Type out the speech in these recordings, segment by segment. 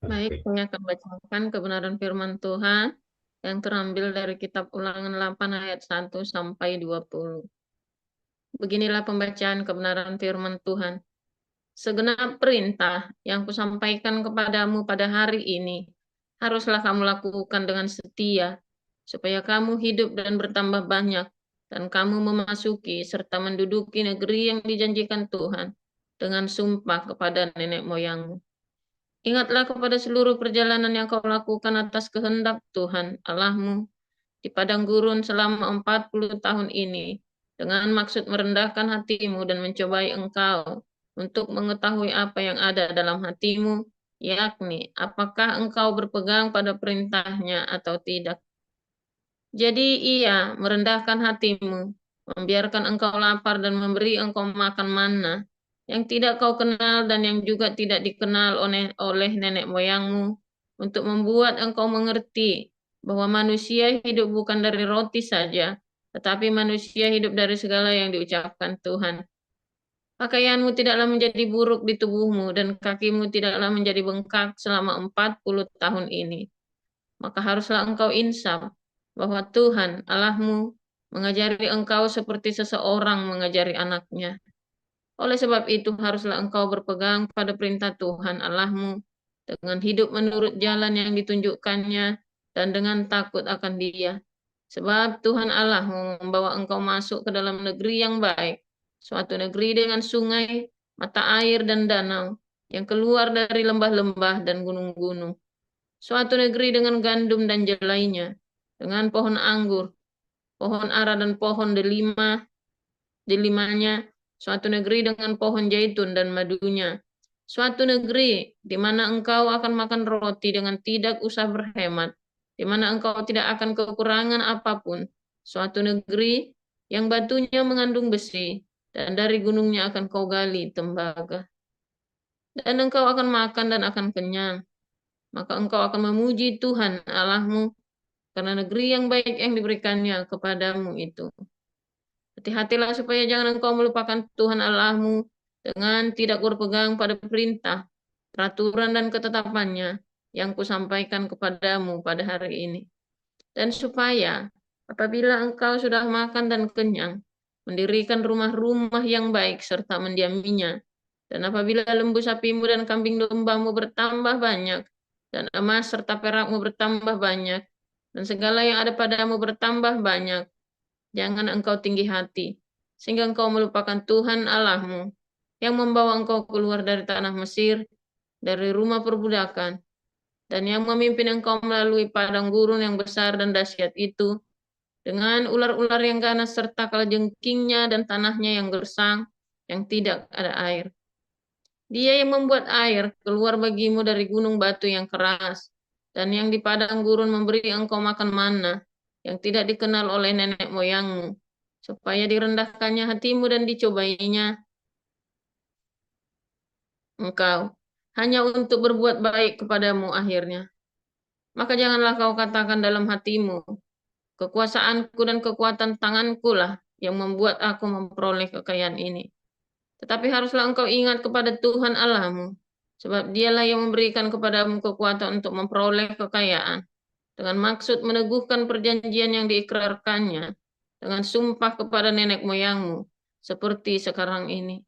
Baik, saya akan bacakan kebenaran firman Tuhan yang terambil dari kitab Ulangan 8 ayat 1 sampai 20. Beginilah pembacaan kebenaran firman Tuhan. Segenap perintah yang kusampaikan kepadamu pada hari ini, haruslah kamu lakukan dengan setia, supaya kamu hidup dan bertambah banyak, dan kamu memasuki serta menduduki negeri yang dijanjikan Tuhan dengan sumpah kepada nenek moyangmu. Ingatlah kepada seluruh perjalanan yang kau lakukan atas kehendak Tuhan Allahmu di padang gurun selama 40 tahun ini, dengan maksud merendahkan hatimu dan mencobai engkau untuk mengetahui apa yang ada dalam hatimu, yakni apakah engkau berpegang pada perintahnya atau tidak. Jadi ia merendahkan hatimu, membiarkan engkau lapar dan memberi engkau makan manna yang tidak kau kenal dan yang juga tidak dikenal oleh nenek moyangmu, untuk membuat engkau mengerti bahwa manusia hidup bukan dari roti saja, tetapi manusia hidup dari segala yang diucapkan Tuhan. Pakaianmu tidaklah menjadi buruk di tubuhmu dan kakimu tidaklah menjadi bengkak selama 40 tahun ini. Maka haruslah engkau insaf bahwa Tuhan Allahmu mengajari engkau seperti seseorang mengajari anaknya. Oleh sebab itu haruslah engkau berpegang pada perintah Tuhan Allahmu dengan hidup menurut jalan yang ditunjukkannya dan dengan takut akan Dia. Sebab Tuhan Allahmu membawa engkau masuk ke dalam negeri yang baik, suatu negeri dengan sungai, mata air dan danau yang keluar dari lembah-lembah dan gunung-gunung, suatu negeri dengan gandum dan jelainya, dengan pohon anggur, pohon ara dan pohon delimanya, suatu negeri dengan pohon zaitun dan madunya, suatu negeri di mana engkau akan makan roti dengan tidak usah berhemat, di mana engkau tidak akan kekurangan apapun, suatu negeri yang batunya mengandung besi, dan dari gunungnya akan kau gali tembaga. Dan engkau akan makan dan akan kenyang, maka engkau akan memuji Tuhan Allahmu karena negeri yang baik yang diberikannya kepadamu itu. Hati-hatilah supaya jangan engkau melupakan Tuhan Allahmu dengan tidak berpegang pada perintah, peraturan dan ketetapannya yang kusampaikan kepadamu pada hari ini. Dan supaya apabila engkau sudah makan dan kenyang, mendirikan rumah-rumah yang baik serta mendiaminya, dan apabila lembu sapimu dan kambing dombamu bertambah banyak, dan emas serta perakmu bertambah banyak, dan segala yang ada padamu bertambah banyak, jangan engkau tinggi hati, sehingga engkau melupakan Tuhan Allahmu, yang membawa engkau keluar dari tanah Mesir, dari rumah perbudakan, dan yang memimpin engkau melalui padang gurun yang besar dan dahsyat itu, dengan ular-ular yang ganas serta kalajengkingnya dan tanahnya yang gersang, yang tidak ada air. Dia yang membuat air keluar bagimu dari gunung batu yang keras, dan yang di padang gurun memberi engkau makan manna, yang tidak dikenal oleh nenek moyangmu, supaya direndahkannya hatimu dan dicobainya engkau, hanya untuk berbuat baik kepadamu akhirnya. Maka janganlah kau katakan dalam hatimu, kekuasaanku dan kekuatan tanganku lah yang membuat aku memperoleh kekayaan ini. Tetapi haruslah engkau ingat kepada Tuhan Allahmu, sebab dialah yang memberikan kepadamu kekuatan untuk memperoleh kekayaan, dengan maksud meneguhkan perjanjian yang diikrarkannya, dengan sumpah kepada nenek moyangmu, seperti sekarang ini.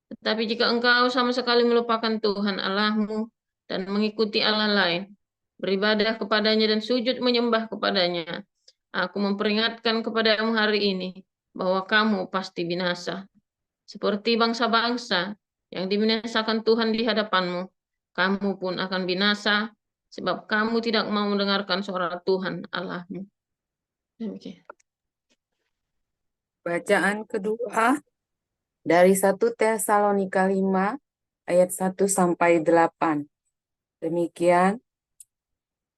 Tetapi jika engkau sama sekali melupakan Tuhan Allahmu, dan mengikuti Allah lain, beribadah kepadanya dan sujud menyembah kepadanya, aku memperingatkan kepadamu hari ini, bahwa kamu pasti binasa seperti bangsa-bangsa yang dibinasakan Tuhan di hadapanmu, kamu pun akan binasa, sebab kamu tidak mau mendengarkan suara Tuhan Allahmu. Demikian. Bacaan kedua dari 1 Tesalonika 5 ayat 1 sampai 8. Demikian.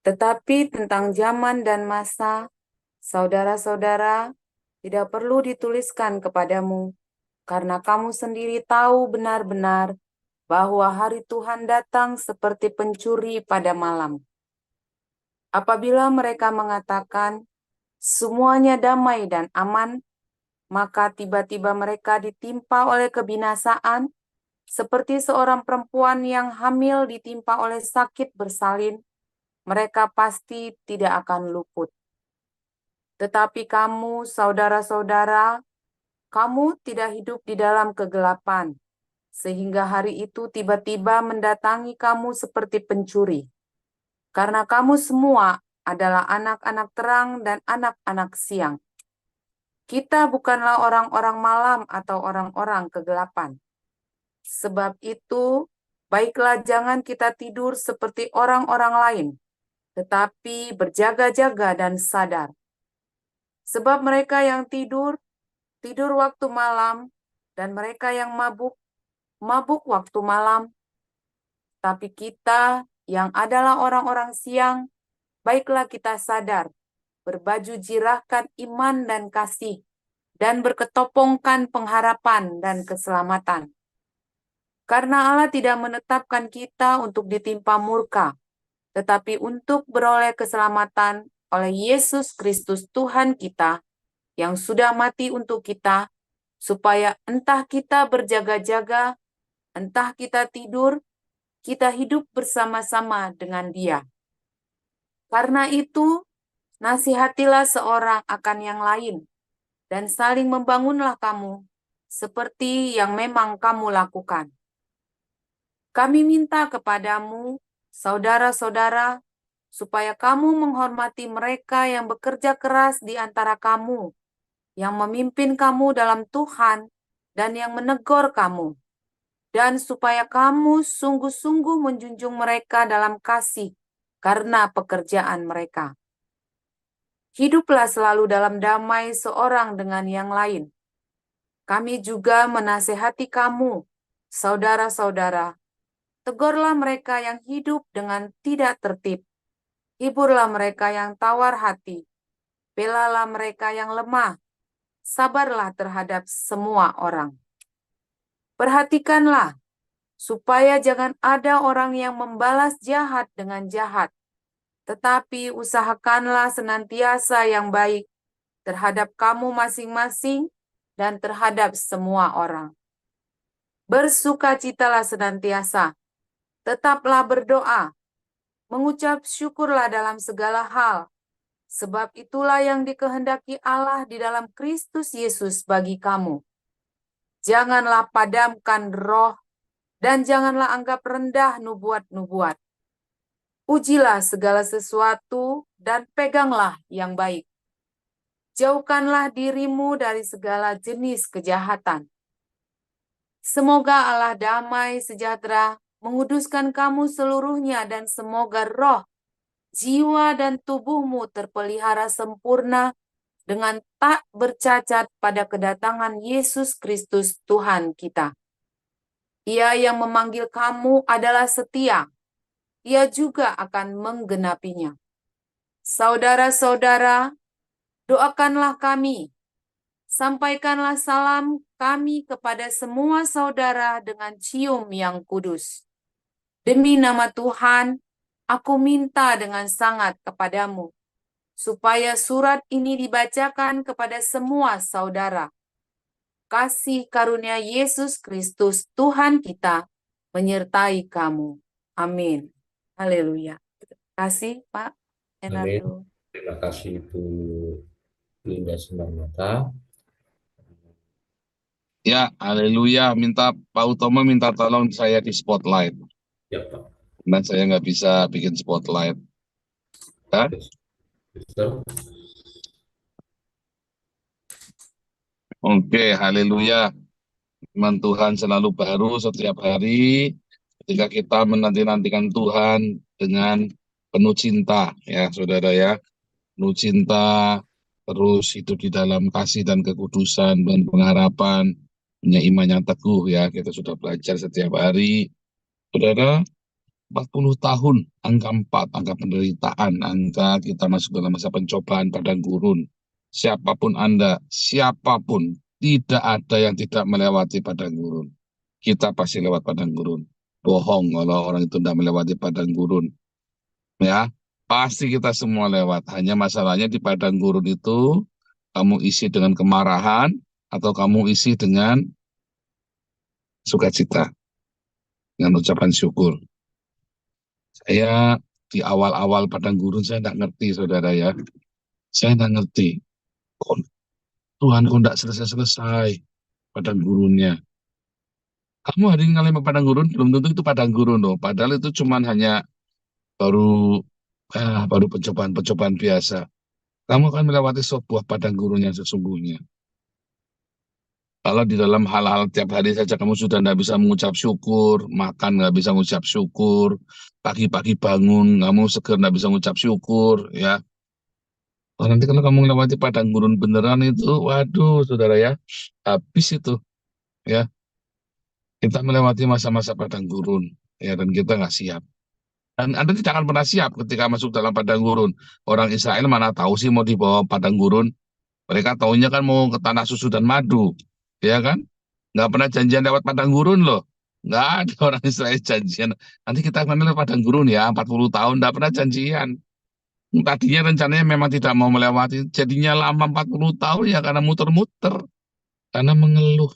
Tetapi tentang zaman dan masa, saudara-saudara, tidak perlu dituliskan kepadamu, karena kamu sendiri tahu benar-benar bahwa hari Tuhan datang seperti pencuri pada malam. Apabila mereka mengatakan semuanya damai dan aman, maka tiba-tiba mereka ditimpa oleh kebinasaan seperti seorang perempuan yang hamil ditimpa oleh sakit bersalin, mereka pasti tidak akan luput. Tetapi kamu, saudara-saudara, kamu tidak hidup di dalam kegelapan, sehingga hari itu tiba-tiba mendatangi kamu seperti pencuri. Karena kamu semua adalah anak-anak terang dan anak-anak siang. Kita bukanlah orang-orang malam atau orang-orang kegelapan. Sebab itu, baiklah jangan kita tidur seperti orang-orang lain, tetapi berjaga-jaga dan sadar. Sebab mereka yang tidur, tidur waktu malam, dan mereka yang mabuk, mabuk waktu malam. Tapi kita yang adalah orang-orang siang, baiklah kita sadar, berbaju jirahkan iman dan kasih, dan berketopongkan pengharapan dan keselamatan. Karena Allah tidak menetapkan kita untuk ditimpa murka, tetapi untuk beroleh keselamatan oleh Yesus Kristus Tuhan kita, yang sudah mati untuk kita, supaya entah kita berjaga-jaga, entah kita tidur, kita hidup bersama-sama dengan Dia. Karena itu, nasihatilah seorang akan yang lain, dan saling membangunlah kamu, seperti yang memang kamu lakukan. Kami minta kepadamu, saudara-saudara, supaya kamu menghormati mereka yang bekerja keras di antara kamu, yang memimpin kamu dalam Tuhan, dan yang menegur kamu, dan supaya kamu sungguh-sungguh menjunjung mereka dalam kasih karena pekerjaan mereka. Hiduplah selalu dalam damai seorang dengan yang lain. Kami juga menasehati kamu, saudara-saudara. Tegurlah mereka yang hidup dengan tidak tertib. Hiburlah mereka yang tawar hati. Belalah mereka yang lemah. Sabarlah terhadap semua orang. Perhatikanlah, supaya jangan ada orang yang membalas jahat dengan jahat, tetapi usahakanlah senantiasa yang baik terhadap kamu masing-masing dan terhadap semua orang. Bersukacitalah senantiasa, tetaplah berdoa, mengucap syukurlah dalam segala hal, sebab itulah yang dikehendaki Allah di dalam Kristus Yesus bagi kamu. Janganlah padamkan roh, dan janganlah anggap rendah nubuat-nubuat. Ujilah segala sesuatu, dan peganglah yang baik. Jauhkanlah dirimu dari segala jenis kejahatan. Semoga Allah damai sejahtera menguduskan kamu seluruhnya, dan semoga roh, jiwa, dan tubuhmu terpelihara sempurna dengan tak bercacat pada kedatangan Yesus Kristus Tuhan kita. Ia yang memanggil kamu adalah setia. Ia juga akan menggenapinya. Saudara-saudara, doakanlah kami. Sampaikanlah salam kami kepada semua saudara dengan cium yang kudus. Demi nama Tuhan, aku minta dengan sangat kepadamu, supaya surat ini dibacakan kepada semua saudara. Kasih karunia Yesus Kristus Tuhan kita menyertai kamu. Amin. Haleluya. Terima kasih Pak Amin. Enardo. Terima kasih Ibu Linda Sumbermata. Ya, haleluya. Pak Utomo minta tolong saya di spotlight. Ya Pak. Dan saya nggak bisa bikin spotlight. Ya? Bisa. Oke, haleluya. Firman Tuhan selalu baru setiap hari ketika kita menanti-nantikan Tuhan dengan penuh cinta, ya saudara ya. Penuh cinta, terus hidup di dalam kasih dan kekudusan dan pengharapan, punya iman yang teguh ya. Kita sudah belajar setiap hari. Saudara, 40 tahun, angka 4, angka penderitaan, angka kita masuk dalam masa pencobaan padang gurun. Siapapun Anda, siapapun, tidak ada yang tidak melewati padang gurun. Kita pasti lewat padang gurun. Bohong kalau orang itu tidak melewati padang gurun. Ya, pasti kita semua lewat. Hanya masalahnya di padang gurun itu, kamu isi dengan kemarahan, atau kamu isi dengan sukacita. dengan ucapan syukur. Saya di awal-awal padang gurun saya tidak ngerti, saudara ya. Saya tidak ngerti. Tuhan kok tidak selesai-selesai padang gurunnya. Kamu hari ini ngalami padang gurun, belum tentu itu padang gurun loh. Padahal itu cuman hanya baru baru percobaan-percobaan biasa. Kamu akan melewati sebuah padang gurun yang sesungguhnya. Kalau di dalam hal-hal tiap hari saja kamu sudah tidak bisa mengucap syukur, makan nggak bisa mengucap syukur, pagi-pagi bangun kamu seger nggak bisa mengucap syukur, ya. Oh, nanti kalau kamu melewati padang gurun beneran itu, waduh, saudara ya, habis itu, ya. Kita melewati masa-masa padang gurun, ya, dan kita nggak siap. Dan Anda tidak akan pernah siap ketika masuk dalam padang gurun. Orang Israel mana tahu sih mau dibawa padang gurun? Mereka taunya kan mau ke tanah susu dan madu, ya kan? Nggak pernah janjian lewat padang gurun loh. Nggak ada orang Israel janjian. Nanti kita akan lewat padang gurun ya, 40 tahun, nggak pernah janjian. Tadinya rencananya memang tidak mau melewati, jadinya lama 40 tahun ya karena muter-muter. Karena mengeluh,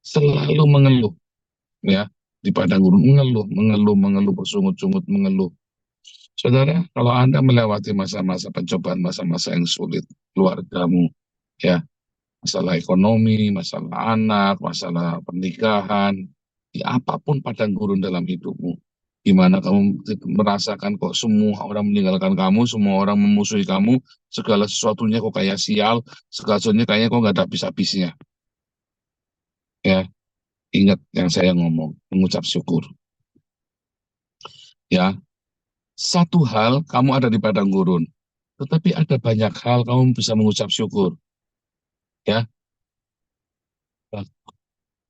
selalu mengeluh, ya. Di padang gurun mengeluh, bersungut-sungut mengeluh. Saudara, kalau Anda melewati masa-masa pencobaan, masa-masa yang sulit, keluargamu, ya, masalah ekonomi, masalah anak, masalah pernikahan, ya apapun padang gurun dalam hidupmu, gimana kamu merasakan kok semua orang meninggalkan kamu, semua orang memusuhi kamu, segala sesuatunya kok kayak sial, segala sesuatunya kayaknya kok nggak ada habis-habisnya. Ya, ingat yang saya ngomong, mengucap syukur. Ya, satu hal kamu ada di padang gurun, tetapi ada banyak hal kamu bisa mengucap syukur. Ya,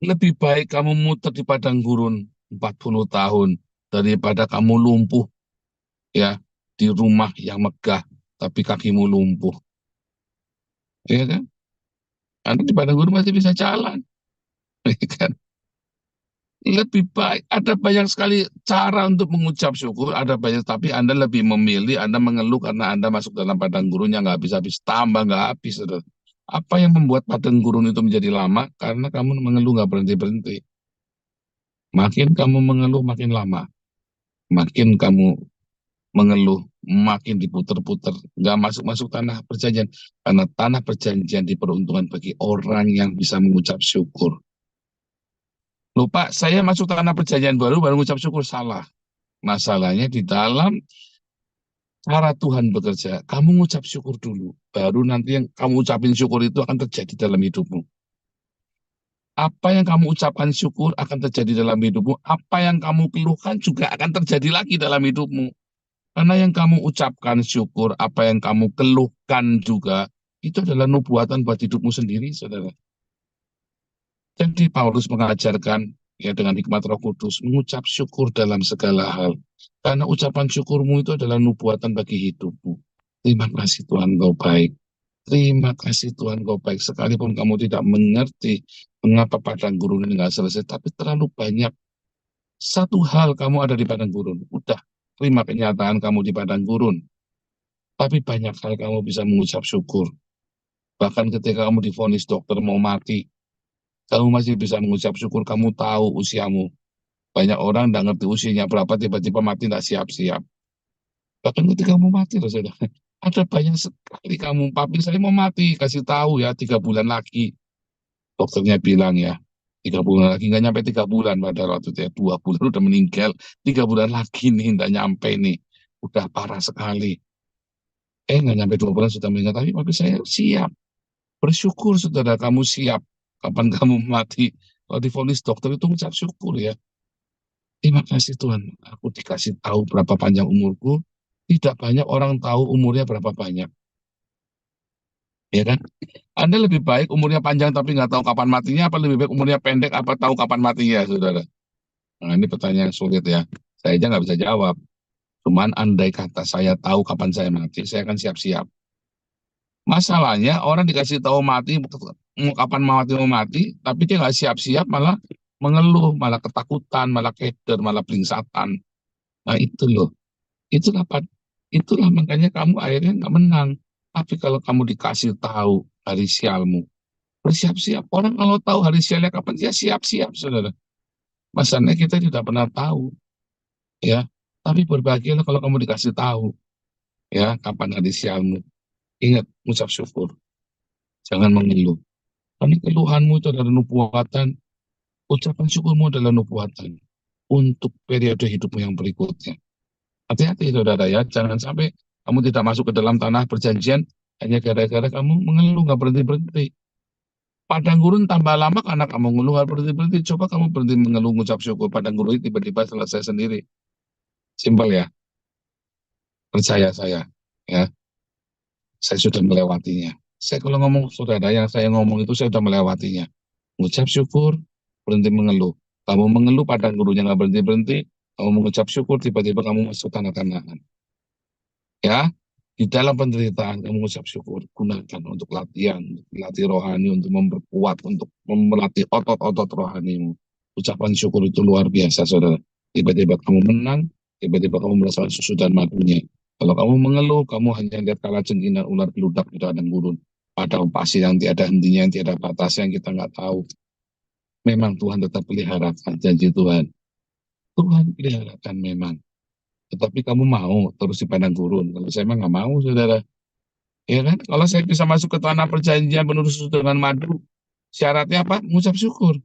lebih baik kamu muter di padang gurun 40 tahun daripada kamu lumpuh, ya, di rumah yang megah tapi kakimu lumpuh. Ya kan? Anda di padang gurun masih bisa jalan. Ya kan? Lebih baik, ada banyak sekali cara untuk mengucap syukur, ada banyak, tapi Anda lebih memilih, Anda mengeluh karena Anda masuk dalam padang gurun yang nggak habis-habis, tambah nggak habis. Saudara. Apa yang membuat padang gurun itu menjadi lama? Karena kamu mengeluh nggak berhenti-berhenti. Makin kamu mengeluh, makin lama. Makin kamu mengeluh, makin diputer-puter, nggak masuk-masuk tanah perjanjian. Karena tanah perjanjian diperuntukkan bagi orang yang bisa mengucap syukur. Lupa, saya masuk tanah perjanjian baru mengucap syukur, salah. Masalahnya di dalam cara Tuhan bekerja, kamu mengucap syukur dulu. Baru nanti yang kamu ucapin syukur itu akan terjadi dalam hidupmu. Apa yang kamu ucapkan syukur akan terjadi dalam hidupmu. Apa yang kamu keluhkan juga akan terjadi lagi dalam hidupmu. Karena yang kamu ucapkan syukur, apa yang kamu keluhkan juga, itu adalah nubuatan buat hidupmu sendiri, saudara. Jadi Paulus mengajarkan, ya, dengan hikmat Roh Kudus, mengucap syukur dalam segala hal. Karena ucapan syukurmu itu adalah nubuatan bagi hidupmu. Terima kasih Tuhan, kau baik. Terima kasih Tuhan, kau baik. Sekalipun kamu tidak mengerti mengapa padang gurun ini nggak selesai, tapi terlalu banyak. Satu hal kamu ada di padang gurun. Udah, terima kenyataan kamu di padang gurun. Tapi banyak hal kamu bisa mengucap syukur. Bahkan ketika kamu divonis dokter mau mati, kamu masih bisa mengucap syukur, kamu tahu usiamu. Banyak orang nggak ngerti usianya berapa, tiba-tiba mati nggak siap-siap. Bahkan ketika kamu mati, loh, saudara, ada banyak sekali kamu, papi saya mau mati, kasih tahu ya, 3 bulan lagi. Dokternya bilang ya, 3 bulan lagi, nggak nyampe 3 bulan, pada waktu itu ya, 2 bulan udah meninggal, 3 bulan lagi nih, nggak nyampe nih. Udah parah sekali. Nggak nyampe 2 bulan sudah meninggal, tapi papi saya siap. Bersyukur, saudara, kamu siap. Kapan kamu mati? Kalau divonis dokter itu mengucap syukur ya. Terima kasih Tuhan, aku dikasih tahu berapa panjang umurku. Tidak banyak orang tahu umurnya berapa banyak. Ya kan? Anda lebih baik umurnya panjang tapi nggak tahu kapan matinya, apa lebih baik umurnya pendek apa tahu kapan matinya, saudara? Nah, ini pertanyaan yang sulit ya. Saya aja nggak bisa jawab. Cuman andai kata saya tahu kapan saya mati, saya akan siap-siap. Masalahnya orang dikasih tahu mati, kapan mau mati, tapi dia nggak siap-siap, malah mengeluh, malah ketakutan, malah keder, malah blingsatan. Nah itu loh, itulah makanya kamu akhirnya nggak menang. Tapi kalau kamu dikasih tahu hari sialmu, bersiap-siap. Orang kalau tahu hari sialnya kapan, dia siap-siap, saudara. Masalahnya kita tidak pernah tahu, ya. Tapi berbahagialah kalau kamu dikasih tahu, ya, kapan hari sialmu. Ingat, ucap syukur. Jangan mengeluh. Karena keluhanmu itu adalah nubuatan, ucapan syukurmu adalah nubuatan untuk periode hidupmu yang berikutnya. Hati-hati saudara ya, jangan sampai kamu tidak masuk ke dalam tanah perjanjian hanya gara-gara kamu mengeluh nggak berhenti-berhenti. Padang gurun tambah lama karena kamu mengeluh nggak berhenti-berhenti. Coba kamu berhenti mengeluh ngucap syukur, padang gurun tiba-tiba selesai sendiri. Simpel ya, percaya saya. Ya, saya sudah melewatinya. Saya kalau ngomong saudara, yang saya ngomong itu saya sudah melewatinya. Mengucap syukur, berhenti mengeluh. Kamu mengeluh, padang gurunnya nggak berhenti-berhenti. Kamu mengucap syukur, tiba-tiba kamu masuk tanah Kanaan. Ya, di dalam penderitaan kamu mengucap syukur, gunakan untuk latihan, untuk latih rohani, untuk memperkuat, untuk melatih otot-otot rohanimu. Ucapan syukur itu luar biasa, saudara. Tiba-tiba kamu menang, tiba-tiba kamu merasakan susu dan madunya. Kalau kamu mengeluh, kamu hanya lihat kalajengking dan ular beludak di padang gurun. Padang pasir yang tiada hentinya, yang tiada batasnya, yang kita nggak tahu. Memang Tuhan tetap peliharakan janji Tuhan. Tuhan peliharakan memang. Tetapi kamu mau terus di padang gurun. Kalau saya memang nggak mau, saudara. Ya kan? Kalau saya bisa masuk ke tanah perjanjian penuh susu dengan madu, syaratnya apa? Mengucap syukur.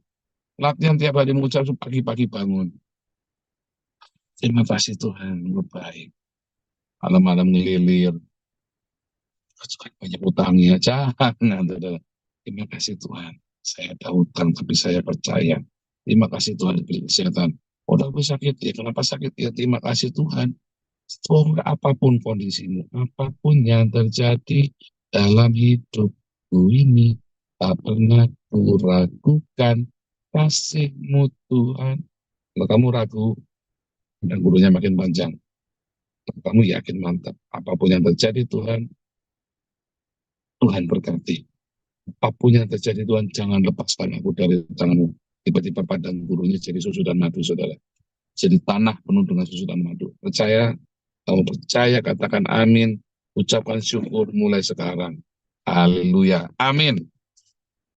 Latihan tiap hari mengucap syukur, pagi-pagi bangun. Terima kasih Tuhan, lu baik. Malam-malam ngelilir. Suka banyak utangnya. Jangan, saudara. Terima kasih Tuhan. Saya ada hutang, tapi saya percaya. Terima kasih Tuhan diberi kesehatan. Udah gue sakit ya, kenapa sakit ya? Terima kasih Tuhan. Semoga apapun kondisimu, apapun yang terjadi dalam hidupku ini, tak pernah kuragukan kasih-Mu Tuhan. Kalau kamu ragu, dan gurunya makin panjang. Kalau kamu yakin mantap, apapun yang terjadi Tuhan, Tuhan berkati. Apapun yang terjadi Tuhan, jangan lepaskan aku dari tanganmu. Tiba-tiba padang gurunya jadi susu dan madu, saudara. Jadi tanah penuh dengan susu dan madu. Percaya, kamu percaya, katakan amin. Ucapkan syukur mulai sekarang. Haleluya. Amin.